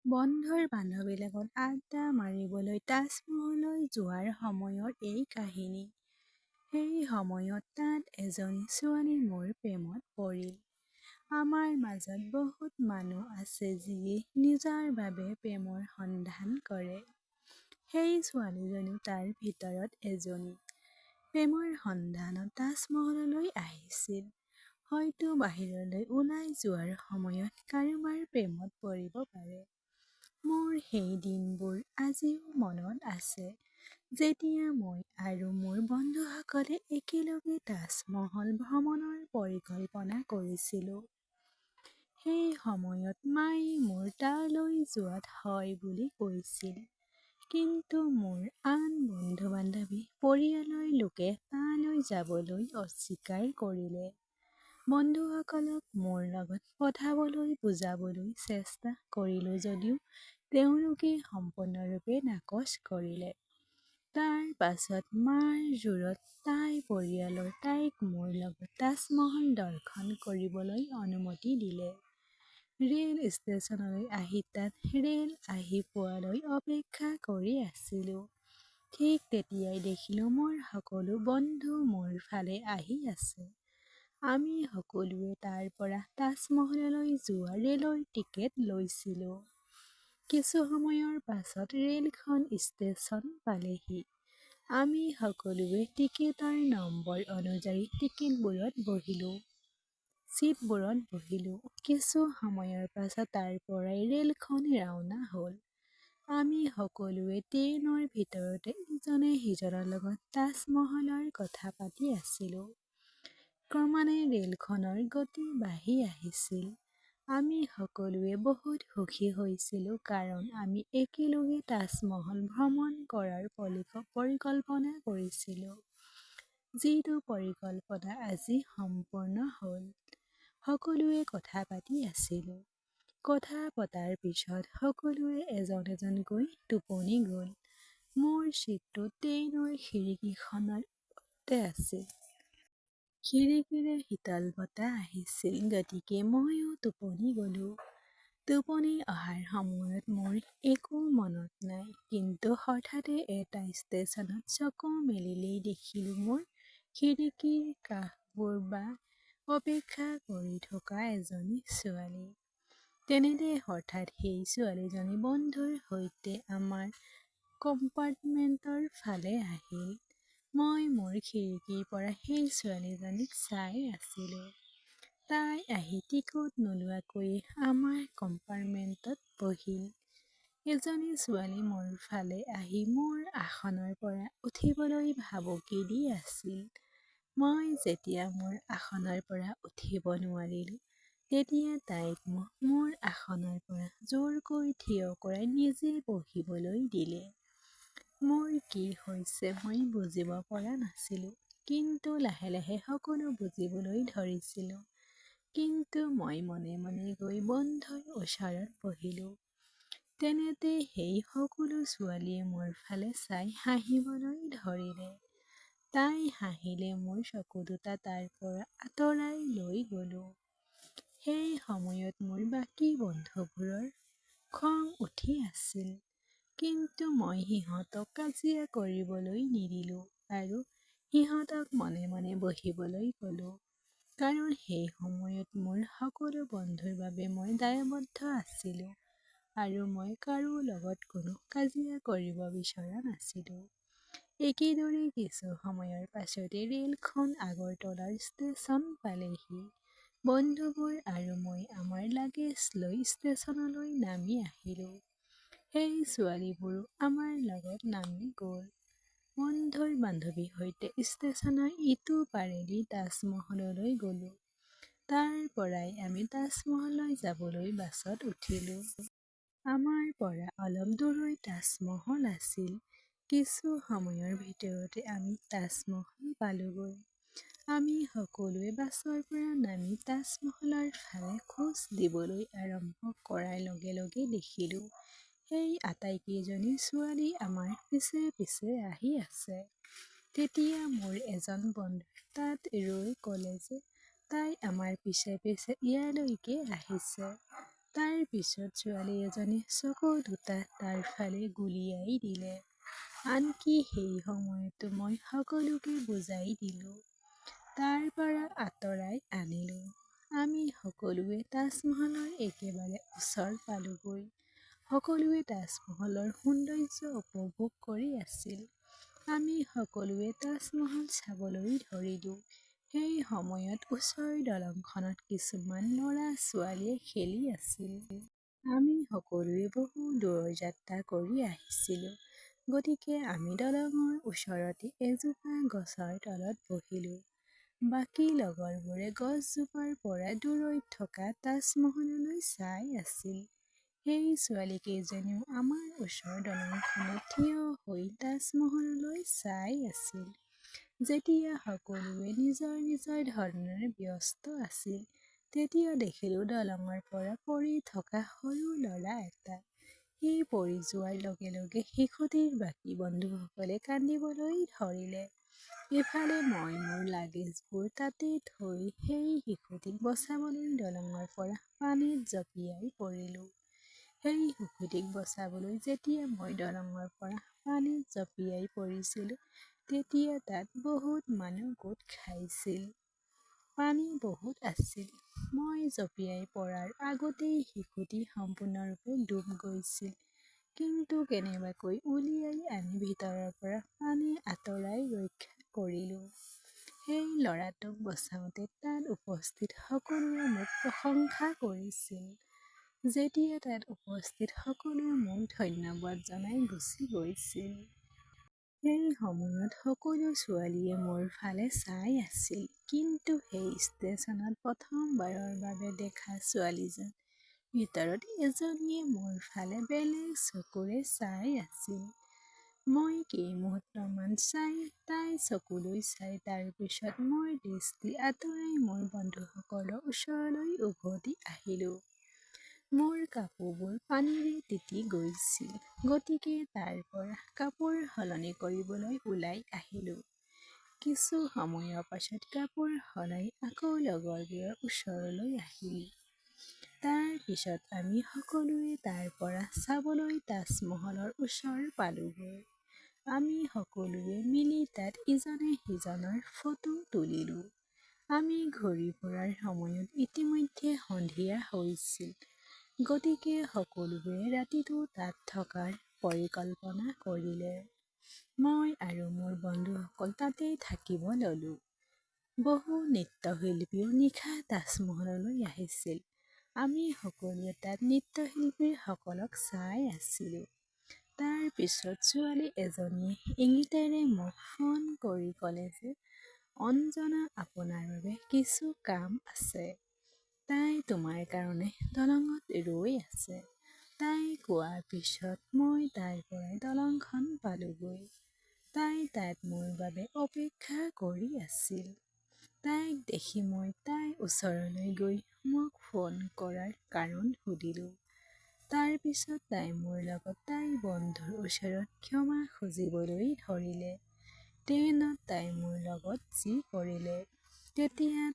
বন্ধুৰ বান্ধৱীৰ লগত আড্ডা মাৰিবলৈ তাজমহললৈ যোৱাৰ সময়ৰ এই কাহিনী। সেই সময়ত তাত এজনী ছোৱালী মোৰ প্ৰেমত পৰিল। আমাৰ মাজত বহুত মানুহ আছে যিয়ে নিজৰ বাবে প্ৰেমৰ সন্ধান কৰে। সেই ছোৱালীজনীও তাৰ ভিতৰত এজনী। প্ৰেমৰ সন্ধানত তাজমহললৈ আহিছিল। হয়তো বাহিৰলৈ ওলাই যোৱাৰ সময়ত কাৰোবাৰ প্ৰেমত পৰিব পাৰে। মোৰ সেই দিনবোৰ আজিও মনত আছে, যেতিয়া মই আৰু মোৰ বন্ধুসকলে একেলগে তাজমহল ভ্ৰমণৰ পৰিকল্পনা কৰিছিলোঁ। সেই সময়ত মায়ে মোৰ তালৈ যোৱাত হয় বুলি কৈছিল। কিন্তু মোৰ আন বন্ধু-বান্ধৱী, পৰিয়ালৰ লোকে তালৈ যাবলৈ অস্বীকাৰ কৰিলে। বন্ধুসকলক মোৰ লগত পঠাবলৈ বুজাবলৈ চেষ্টা কৰিলোঁ যদিও তেওঁলোকে সম্পূৰ্ণৰূপে নাকচ কৰিলে। তাৰ পাছত মাৰ জোৰত তাইৰ পৰিয়ালৰ তাইক মোৰ লগত তাজমহল দৰ্শন কৰিবলৈ অনুমতি দিলে। ৰেল ষ্টেচনলৈ আহি তাত ৰেল আহি পোৱালৈ অপেক্ষা কৰি আছিলোঁ। ঠিক তেতিয়াই দেখিলোঁ মোৰ সকলো বন্ধু মোৰ ফালে আহি আছে। আমি সকলোৱে তাৰ পৰা তাজমহললৈ যোৱা ৰেলৰ টিকেট লৈছিলোঁ। কিছু সময়ৰ পাছত ৰেলখন ষ্টেচন পালেহি। আমি সকলোৱে টিকেটৰ নম্বৰ অনুযায়ী চিটবোৰত বহিলোঁ। কিছু সময়ৰ পাছত তাৰ পৰাই ৰেলখন ৰাওনা হ'ল। আমি সকলোৱে ট্ৰেইনৰ ভিতৰতে ইজনে সিজনৰ লগত তাজমহলৰ কথা পাতি আছিলোঁ। ক্ৰমান্বয়ে ৰেলখনৰ গতি বাঢ়ি আহিছিল। আমি সকলোৱে বহুত সুখী হৈছিলোঁ কাৰণ আমি একেলগে তাজমহল ভ্ৰমণ কৰাৰ পৰিকল্পনা কৰিছিলোঁ। যিটো পৰিকল্পনা আজি সম্পূৰ্ণ হ'ল। সকলোৱে কথা পাতি আছিলোঁ। কথা পতাৰ পিছত সকলোৱে এজন এজনকৈ টোপনি গ'ল। মোৰ চিটটো ট্ৰেইনৰ খিৰিকীখনৰ ওচৰতে আছিল। খিৰিকীৰে শীতল বতাহ আহিছিল, গতিকে মইও টোপনি গ'লো। টোপনি অহাৰ সময়ত মোৰ একো মনত নাই। কিন্তু হঠাতে এটা ষ্টেচনত চকু মেলিলেই দেখিলোঁ মোৰ খিৰিকীৰ কাষত অপেক্ষা কৰি থকা এজনী ছোৱালী। তেনেতে হঠাৎ সেই ছোৱালীজনী বন্ধুৰ সৈতে আমাৰ কম্পাৰ্টমেণ্টৰ ফালে আহিল। মই মোৰ খিৰিকীৰ পৰা সেই ছোৱালীজনীক চাই আছিলোঁ। তাই আহি টিকট নোলোৱাকৈয়ে আমাৰ কম্পাৰ্টমেণ্টত বহিল। এজনী ছোৱালী মোৰ ফালে আহি মোৰ আসনৰ পৰা উঠিবলৈ ভাবুকি দি আছিল। মই যেতিয়া মোৰ আসনৰ পৰা উঠিব নোৱাৰিলোঁ, তেতিয়া তাইক মোৰ আসনৰ পৰা জোৰকৈ থিয় কৰাই নিজে বহিবলৈ দিলে। মোৰ কি হৈছে মই বুজিব পৰা নাছিলোঁ। কিন্তু লাহে লাহে সকলো বুজিবলৈ ধৰিছিলোঁ। কিন্তু মই মনে মনে গৈ বন্ধুৰ ওচৰত বহিলোঁ। তেনেতে সেই সকলো ছোৱালীয়ে মোৰ ফালে চাই হাঁহিবলৈ ধৰিলে। তাই হাঁহিলে মোৰ চকু দুটা তাৰ পৰা আঁতৰাই লৈ গ'লো। সেই সময়ত মোৰ বাকী বন্ধুবোৰৰ খং উঠি আছিল। কিন্তু মই সিহঁতক কাজিয়া কৰিবলৈ নিদিলোঁ আৰু সিহঁতক মনে মনে বহিবলৈ ক'লো। কাৰণ সেই সময়ত মোৰ সকলো বন্ধুৰ বাবে মই দায়বদ্ধ আছিলোঁ আৰু মই কাৰো লগত কোনো কাজিয়া কৰিব বিচৰা নাছিলোঁ। একেদৰে কিছু সময়ৰ পাছতে ৰেলখন আগৰতলাৰ ষ্টেচন পালেহি। বন্ধুবোৰ আৰু মই আমাৰ লাগেজ লৈ ষ্টেচনলৈ নামি আহিলোঁ। সেই ছোৱালীবোৰো আমাৰ লগত নামি গ'ল। বন্ধুৰ বান্ধৱীৰ সৈতে ষ্টেচনৰ ইটো পাৰেদি তাজমহললৈ গ'লো। তাৰ পৰাই আমি তাজমহললৈ যাবলৈ বাছত উঠিলোঁ। আমাৰ পৰা অলপ দূৰৈত তাজমহল আছিল। কিছু সময়ৰ ভিতৰতে আমি তাজমহল পালোগৈ। আমি সকলোৱে বাছৰ পৰা নামি তাজমহলৰ ফালে খোজ দিবলৈ আৰম্ভ কৰাৰ লগে লগে দেখিলোঁ সেই আটাইকেইজনী ছোৱালী আমাৰ পিছে পিছে আহি আছে। তেতিয়া মোৰ এজন বন্ধুৱে তাত ৰৈ ক'লে যে তাই আমাৰ পিছে পিছে ইয়ালৈকে আহিছে। তাৰ পিছত ছোৱালী এজনী চকু দুটা তাৰ ফালে গুলিয়াই দিলে। আনকি সেই সময়তো মই সকলোকে বুজাই দিলোঁ, তাৰ পৰা আঁতৰাই আনিলোঁ। আমি সকলোৱে তাজমহলৰ একেবাৰে ওচৰ পালোগৈ। সকলোৱে তাজমহলৰ সৌন্দৰ্য উপভোগ কৰি আছিল। আমি সকলোৱে তাজমহল চাবলৈ ধৰিলোঁ। সেই সময়ত ওচৰৰ দলংখনত কিছুমান ল'ৰা-ছোৱালীয়ে খেলি আছিল। আমি সকলোৱে বহু দূৰ যাত্ৰা কৰি আহিছিলোঁ, গতিকে আমি দলঙৰ ওচৰতে এজোপা গছৰ তলত বহিলোঁ। বাকী লগৰবোৰে গছজোপাৰ পৰা দূৰৈত থকা তাজমহললৈ চাই আছিল। সেই ছোৱালীকেইজনীও আমাৰ ওচৰৰ দলংখনত থিয় হৈ তাজমহললৈ চাই আছিল। যেতিয়া সকলোৱে নিজৰ নিজৰ ধৰণেৰে ব্যস্ত আছিল, তেতিয়া দেখিলোঁ দলঙৰ পৰা পৰি থকা সৰু ল'ৰা এটা। সি পৰি যোৱাৰ লগে লগে শিশুটিৰ বাকী বন্ধুসকলে কান্দিবলৈ ধৰিলে। ইফালে মই মোৰ লাগেজবোৰ তাতে থৈ সেই শিশুটিক বচাবলৈ দলঙৰ পৰা পানীত জঁপিয়াই পৰিলোঁ। সেই শিশুটিক বচাবলৈ যেতিয়া মই দলঙৰ পৰা পানীত জঁপিয়াই পৰিছিলোঁ, তেতিয়া তাত বহুত মানুহ গোট খাইছিল। পানী বহুত আছিল। মই জঁপিয়াই পৰাৰ আগতেই শিশুটি সম্পূৰ্ণৰূপে ডুব গৈছিল। কিন্তু কেনেবাকৈ উলিয়াই আনি ভিতৰৰ পৰা পানী আঁতৰাই ৰক্ষা কৰিলোঁ। সেই ল'ৰাটোক বচাওঁতে তাত উপস্থিত সকলোৱে মোক প্ৰশংসা কৰিছিল। যেতিয়া তাত উপস্থিত সকলোৱে মোক ধন্যবাদ জনাই গুচি গৈছিল। সেই সময়ত সকলো ছোৱালীয়ে মোৰ ফালে চাই আছিল। কিন্তু সেই ষ্টেচনত প্ৰথমবাৰৰ বাবে দেখা ছোৱালীজন ভিতৰত এজনীয়ে মোৰ ফালে বেলেগ চকুৰে চাই আছিল। মই কেইমুহূৰ্তমান চাই তাই চকুলৈ চাই তাৰ পিছত মোৰ দৃষ্টি আঁতৰাই মোৰ বন্ধুসকলৰ ওচৰলৈ উভতি আহিলোঁ। মোৰ কাপোৰবোৰ পানীৰে তিতি গৈছিল, গতিকে তাৰ পৰা কাপোৰ সলনি কৰিবলৈ ওলাই আহিলোঁ। কিছু সময়ৰ পাছত কাপোৰ সলাই আকৌ লগৰবোৰৰ ওচৰলৈ আহিলোঁ। তাৰ পিছত আমি সকলোৱে তাৰ পৰা চাবলৈ তাজমহলৰ ওচৰ পালোগৈ। আমি সকলোৱে মিলি তাত ইজনে সিজনৰ ফটো তুলিলোঁ। আমি ঘূৰি ফুৰাৰ সময়ত ইতিমধ্যে সন্ধিয়া হৈছিল, গতিকে সকলোৱে ৰাতিটো তাত থকাৰ পৰিকল্পনা কৰিলে। মই আৰু মোৰ বন্ধুসকল তাতেই থাকিব ল'লোঁ। বহু নৃত্যশিল্পীও নিশা তাজমহললৈ আহিছিল। আমি সকলোৱে তাত নৃত্যশিল্পীসকলক চাই আছিলোঁ। তাৰ পিছত ছোৱালী এজনীয়ে ইংগিতেৰে মোক ফোন কৰি ক'লে যে, অঞ্জনা, আপোনাৰ বাবে কিছু কাম আছে। তাই তোমাৰ কাৰণে দলঙত ৰৈ আছে। তাই কোৱাৰ পিছত মই তাৰ পৰাই দলংখন পালোগৈ। তাই তাত মোৰ বাবে অপেক্ষা কৰি আছিল। তাইক দেখি মই তাইৰ ওচৰলৈ গৈ মোক ফোন কৰাৰ কাৰণ সুধিলোঁ। তাৰ পিছত তাই মোৰ লগত তাইৰ বন্ধুৰ ওচৰত ক্ষমা খুজিবলৈ ধৰিলে। ট্ৰেইনত তাই মোৰ লগত যি কৰিলে। তেতিয়া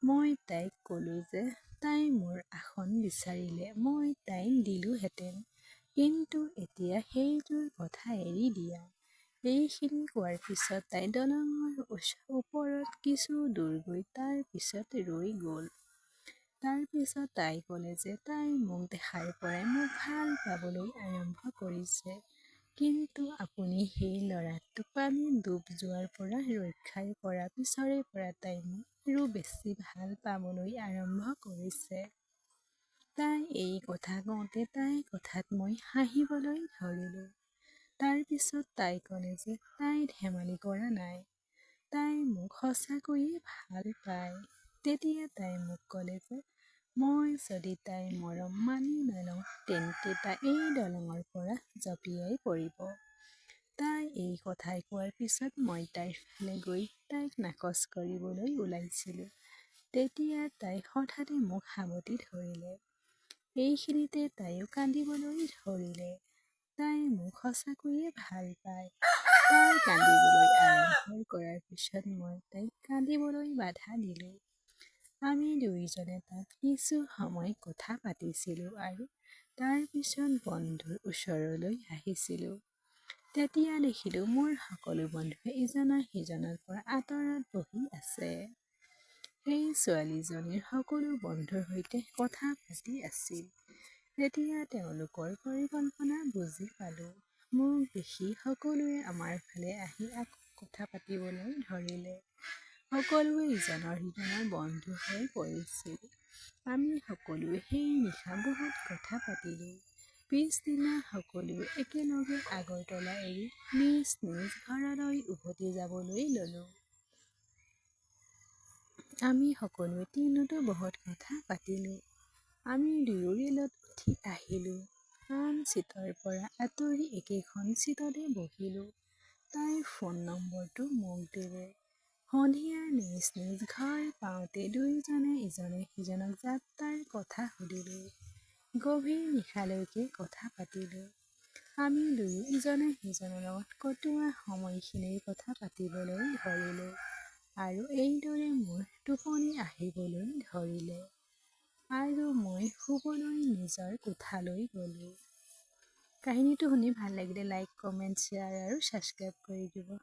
মই তাইক ক'লো যে তাই মোৰ আসন বিচাৰিলে মই তাইক দিলোঁহেঁতেন। কিন্তু এতিয়া সেইটোৰ কথা এৰি দিয়া। এইখিনি কোৱাৰ পিছত তাই দলঙৰ ওপৰত কিছু দূৰ গৈ তাৰ পিছত ৰৈ গ'ল। তাৰ পিছত তাই ক'লে যে তাই মোক দেখাৰ পৰাই মোক ভাল পাবলৈ আৰম্ভ কৰিছে। কিন্তু আপুনি সেই ল'ৰাটোক পানীত ডুব যোৱাৰ পৰা ৰক্ষা কৰাৰ পিছৰে পৰা তাই মোক আৰু বেছি ভাল পাবলৈ আৰম্ভ কৰিছে। তাই এই কথা কওঁতে তাইৰ কথাত মই হাঁহিবলৈ ধৰিলোঁ। তাৰ পিছত তাই ক'লে যে তাই ধেমালি কৰা নাই। তাই মোক সঁচাকৈয়ে ভাল পায়। তেতিয়া তাই মোক ক'লে যে মই যদি তাইৰ মৰম মানি নলওঁ, তেন্তে তাই এই দলঙৰ পৰা জঁপিয়াই পৰিব। তাই এই কথা কোৱাৰ পিছত মই তাইৰ ফালে গৈ তাইক নাকচ কৰিবলৈ ওলাইছিলোঁ। তেতিয়া তাই হঠাতে মোক সাবটি ধৰিলে। এইখিনিতে তাইও কান্দিবলৈ ধৰিলে। তাই মোক সঁচাকৈয়ে ভাল পায়। তাই কান্দিবলৈ আৰম্ভ কৰাৰ পিছত মই তাইক কান্দিবলৈ বাধা দিলোঁ। আমি দুয়োজনে তাত কিছু সময় কথা পাতিছিলোঁ আৰু তাৰ পিছত বন্ধুৰ ওচৰলৈ আহিছিলোঁ। তেতিয়া দেখিলোঁ মোৰ সকলো বন্ধুৱে ইজনে সিজনৰ পৰা আঁতৰত বহি আছে। সেই ছোৱালীজনীৰ সকলো বন্ধুৰ সৈতে কথা পাতি আছিল। তেতিয়া তেওঁলোকৰ পৰিকল্পনা বুজি পালোঁ। মোক দেখি সকলোৱে আমাৰ ফালে আহি আকৌ কথা পাতিবলৈ ধৰিলে। সকলোৱে ইজনৰ সিজনৰ বন্ধু হৈ পৰিছিল। আমি সকলোৱে সেই নিশা বহুত কথা পাতিলোঁ। পিছদিনা সকলোৱে একেলগে আগৰতলা এৰি নিজ নিজ ঘৰলৈ উভতি যাবলৈ ল'লোঁ। আমি সকলোৱে ট্ৰেইনতো বহুত কথা পাতিলোঁ। আমি দুয়ো ৰেলত উঠি আহিলোঁ। আন ছিটৰ পৰা আঁতৰি একেখন ছিটতে বহিলোঁ। তাইৰ ফোন নম্বৰটো মোক দিলে। সন্ধিয়া নিজ নিজ ঘৰ পাওঁতে দুয়োজনে ইজনে সিজনক যাত্ৰাৰ কথা সুধিলোঁ। গভীৰ নিশালৈকে কথা পাতিলোঁ। আমি দুয়ো ইজনে সিজনৰ লগত কটোৱা সময়খিনিৰ কথা পাতিবলৈ ধৰিলোঁ আৰু এইদৰে মোৰ টোপনি আহিবলৈ ধৰিলে আৰু মই শুবলৈ নিজৰ কোঠালৈ গ'লোঁ। কাহিনীটো শুনি ভাল লাগিলে লাইক, কমেণ্ট, শ্বেয়াৰ আৰু ছাবস্ক্ৰাইব কৰি দিব।